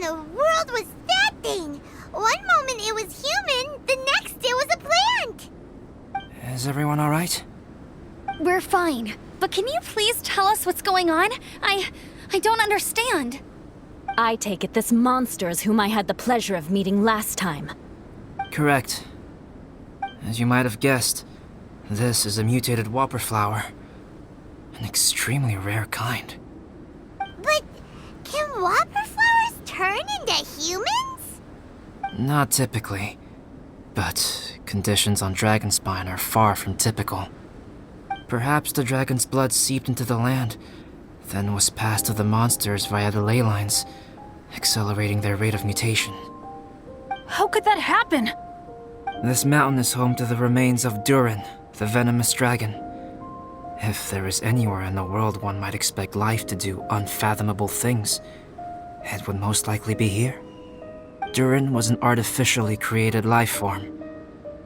the world was that thing? One moment it was human, the next it was a plant! Is everyone alright? We're fine. But can you please tell us what's going on? I don't understand. I take it this monster is whom I had the pleasure of meeting last time. Correct. As you might have guessed, this is a mutated whopper flower. An extremely rare kind. But can whopper flowers turn into humans? Not typically, but conditions on Dragonspine are far from typical. Perhaps the dragon's blood seeped into the land, then was passed to the monsters via the ley lines, accelerating their rate of mutation. How could that happen? This mountain is home to the remains of Durin, the venomous dragon. If there is anywhere in the world one might expect life to do unfathomable things, it would most likely be here. Durin was an artificially created life form.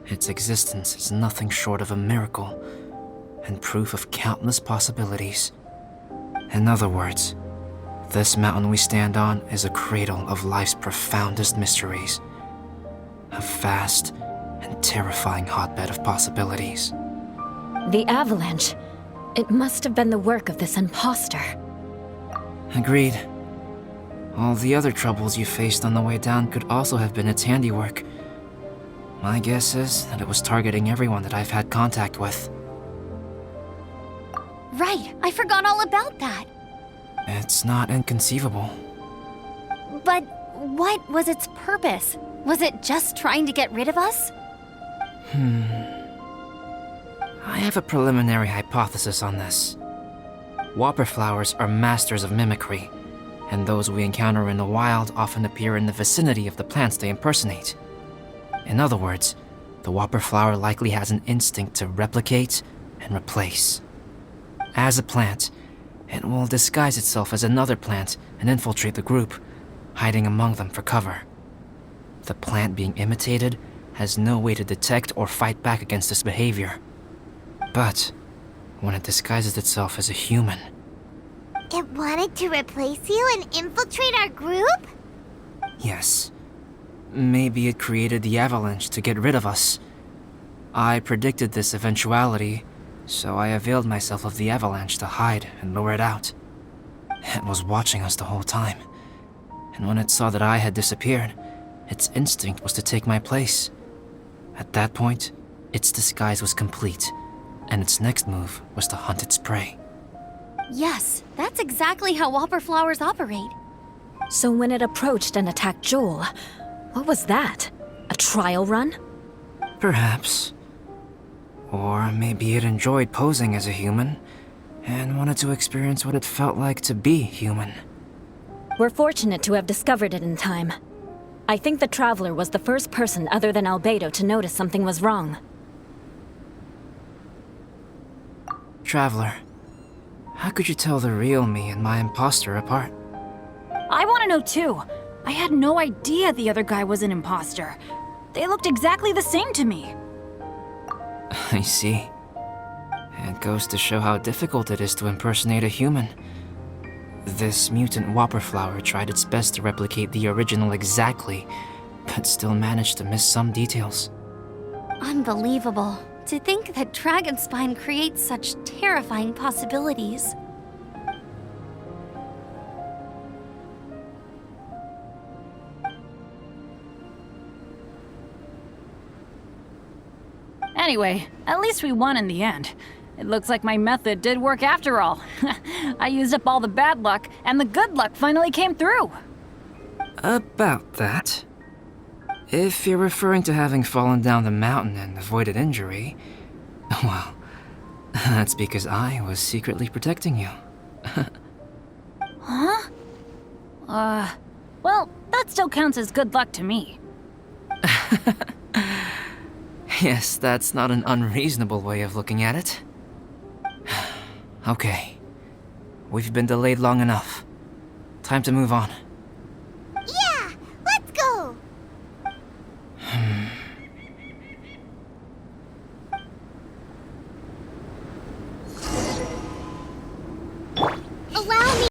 Its existence is nothing short of a miracle, and proof of countless possibilities. In other words, this mountain we stand on is a cradle of life's profoundest mysteries. A vast and terrifying hotbed of possibilities. The avalanche. It must have been the work of this imposter. Agreed. All the other troubles you faced on the way down could also have been its handiwork. My guess is that it was targeting everyone that I've had contact with. Right, I forgot all about that. It's not inconceivable. But what was its purpose? Was it just trying to get rid of us? I have a preliminary hypothesis on this. Whopper flowers are masters of mimicry, and those we encounter in the wild often appear in the vicinity of the plants they impersonate. In other words, the whopper flower likely has an instinct to replicate and replace. As a plant, it will disguise itself as another plant and infiltrate the group, hiding among them for cover. The plant being imitated has no way to detect or fight back against this behavior. But when it disguises itself as a human... It wanted to replace you and infiltrate our group? Yes. Maybe it created the avalanche to get rid of us. I predicted this eventuality, so I availed myself of the avalanche to hide and lure it out. It was watching us the whole time, and when it saw that I had disappeared, its instinct was to take my place. At that point, its disguise was complete, and its next move was to hunt its prey. Yes, that's exactly how whopper flowers operate. So when it approached and attacked Joel, what was that? A trial run? Perhaps. Or maybe it enjoyed posing as a human, and wanted to experience what it felt like to be human. We're fortunate to have discovered it in time. I think the Traveler was the first person other than Albedo to notice something was wrong. Traveler, how could you tell the real me and my imposter apart? I want to know too. I had no idea the other guy was an imposter. They looked exactly the same to me. I see. It goes to show how difficult it is to impersonate a human. This mutant whopper flower tried its best to replicate the original exactly, but still managed to miss some details. Unbelievable. To think that Dragonspine creates such terrifying possibilities. Anyway, at least we won in the end. It looks like my method did work after all. I used up all the bad luck, and the good luck finally came through. About that. If you're referring to having fallen down the mountain and avoided injury, well, that's because I was secretly protecting you. Huh? Well, that still counts as good luck to me. Yes, that's not an unreasonable way of looking at it. Okay. We've been delayed long enough. Time to move on. Yeah, let's go!